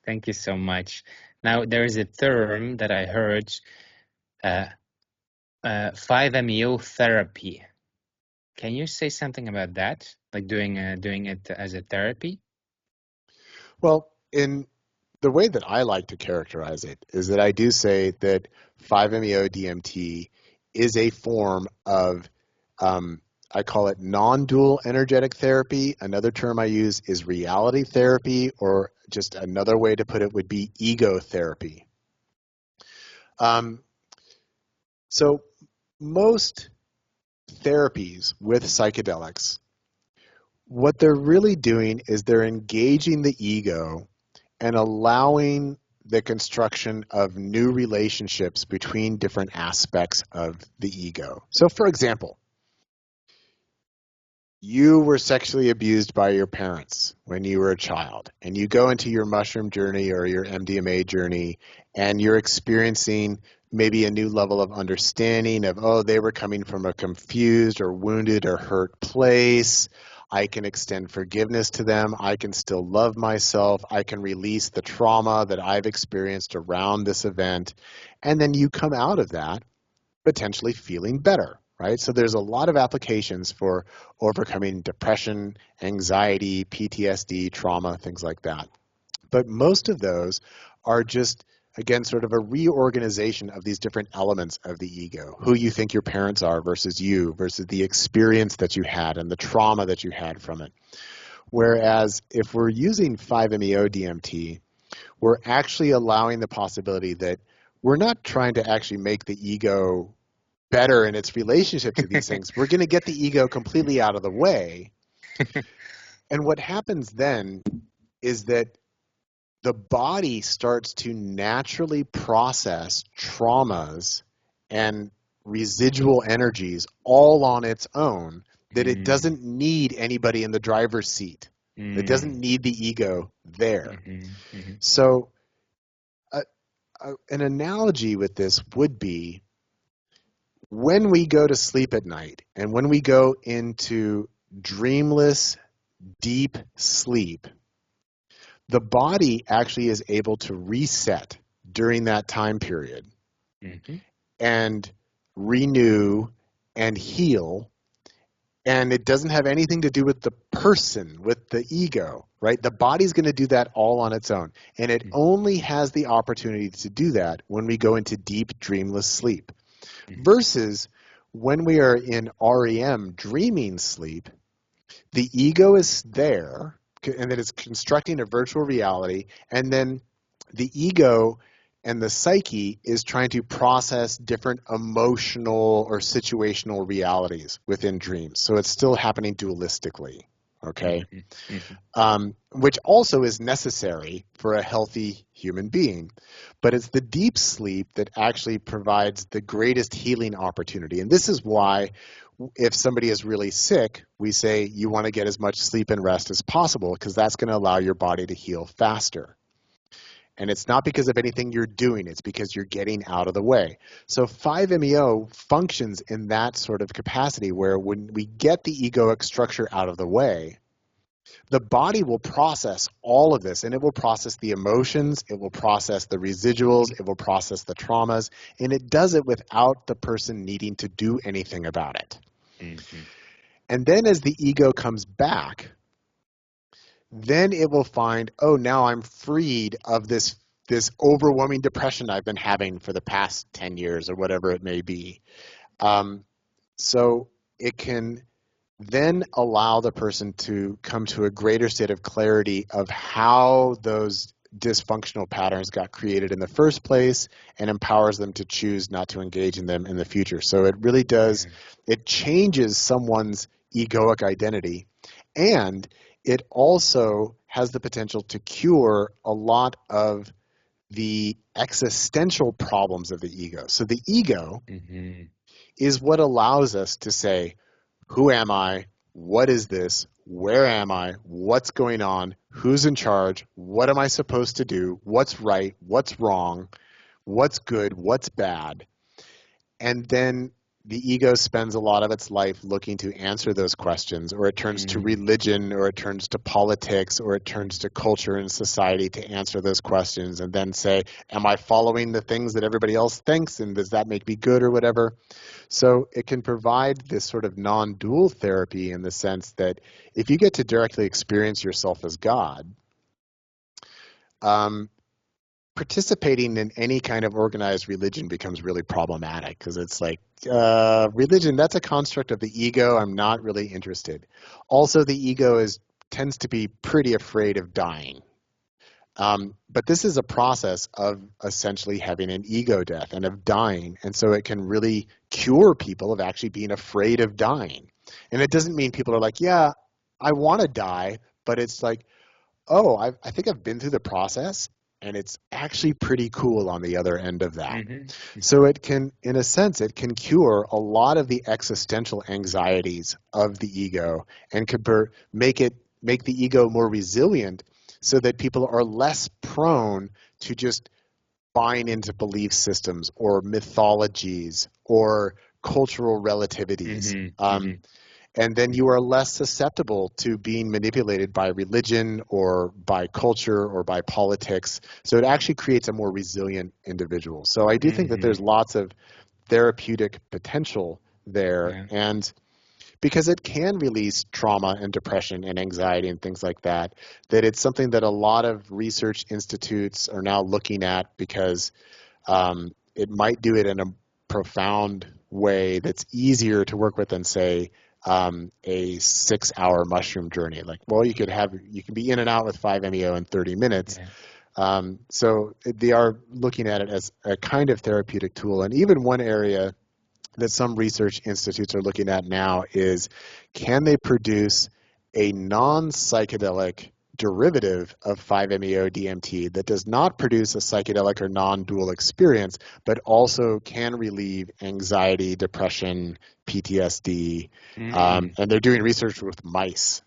Thank you so much. Now, there is a term that I heard, 5-MeO therapy. Can you say something about that? Like doing it as a therapy? Well, in the way that I like to characterize it is that I do say that 5-MeO DMT is a form of, I call it non-dual energetic therapy. Another term I use is reality therapy, or just another way to put it would be ego therapy. So most therapies with psychedelics, what they're really doing is they're engaging the ego and allowing the construction of new relationships between different aspects of the ego. So for example, you were sexually abused by your parents when you were a child, and you go into your mushroom journey or your MDMA journey, and you're experiencing maybe a new level of understanding of, oh, they were coming from a confused or wounded or hurt place. I can extend forgiveness to them. I can still love myself. I can release the trauma that I've experienced around this event. And then you come out of that potentially feeling better, right? So there's a lot of applications for overcoming depression, anxiety, PTSD, trauma, things like that. But most of those are just, again, sort of a reorganization of these different elements of the ego, who you think your parents are versus you, versus the experience that you had and the trauma that you had from it. Whereas if we're using 5-MeO DMT, we're actually allowing the possibility that we're not trying to actually make the ego better in its relationship to these things. We're going to get the ego completely out of the way. And what happens then is that the body starts to naturally process traumas and residual energies all on its own, that it doesn't need anybody in the driver's seat. It doesn't need the ego there. So an analogy with this would be, when we go to sleep at night and when we go into dreamless, deep sleep, the body actually is able to reset during that time period and renew and heal. And it doesn't have anything to do with the person, with the ego, right? The body's going to do that all on its own. And it only has the opportunity to do that when we go into deep, dreamless sleep. Versus when we are in REM, dreaming sleep, the ego is there, and then it's constructing a virtual reality, and then the ego and the psyche is trying to process different emotional or situational realities within dreams. So it's still happening dualistically, okay? Which also is necessary for a healthy human being. But it's the deep sleep that actually provides the greatest healing opportunity. And this is why, if somebody is really sick, we say you want to get as much sleep and rest as possible, because that's going to allow your body to heal faster. And it's not because of anything you're doing, it's because you're getting out of the way. So 5-MeO functions in that sort of capacity, where when we get the egoic structure out of the way, the body will process all of this, and it will process the emotions, it will process the residuals, it will process the traumas, and it does it without the person needing to do anything about it. And then as the ego comes back, then it will find, oh, now I'm freed of this overwhelming depression I've been having for the past 10 years or whatever it may be. So it can then allow the person to come to a greater state of clarity of how those dysfunctional patterns got created in the first place, and empowers them to choose not to engage in them in the future. So it really does, it changes someone's egoic identity, and it also has the potential to cure a lot of the existential problems of the ego. So the ego is what allows us to say, who am I? What is this? Where am I? What's going on? Who's in charge? What am I supposed to do? What's right? What's wrong? What's good? What's bad? And then the ego spends a lot of its life looking to answer those questions, or it turns to religion, or it turns to politics, or it turns to culture and society to answer those questions, and then say, am I following the things that everybody else thinks, and does that make me good or whatever? So it can provide this sort of non-dual therapy in the sense that if you get to directly experience yourself as God, participating in any kind of organized religion becomes really problematic, because it's like, religion, that's a construct of the ego. I'm not really interested. Also, the ego tends to be pretty afraid of dying. But this is a process of essentially having an ego death and of dying. And so it can really cure people of actually being afraid of dying. And it doesn't mean people are like, yeah, I want to die, but it's like, oh, I think I've been through the process, and it's actually pretty cool on the other end of that. So it can, in a sense, it can cure a lot of the existential anxieties of the ego, and could make the ego more resilient, so that people are less prone to just buying into belief systems or mythologies or cultural relativities. And then you are less susceptible to being manipulated by religion or by culture or by politics. So it actually creates a more resilient individual. So I do think that there's lots of therapeutic potential there. And because it can release trauma and depression and anxiety and things like that, that it's something that a lot of research institutes are now looking at, because it might do it in a profound way that's easier to work with than, say, a 6-hour mushroom journey. Like, well, you can be in and out with 5-MeO in 30 minutes. So they are looking at it as a kind of therapeutic tool. And even one area that some research institutes are looking at now is, can they produce a non-psychedelic derivative of 5-MeO DMT that does not produce a psychedelic or non-dual experience, but also can relieve anxiety, depression, PTSD, and they're doing research with mice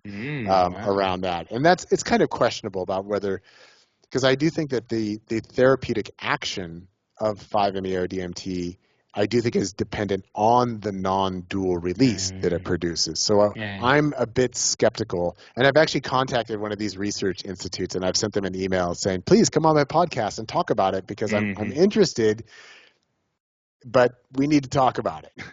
around that. And it's kind of questionable about whether, because I do think that the therapeutic action of 5-MeO DMT, I do think, is dependent on the non-dual release that it produces. So I'm a bit skeptical, and I've actually contacted one of these research institutes, and I've sent them an email saying, please come on my podcast and talk about it, because I'm interested, but we need to talk about it.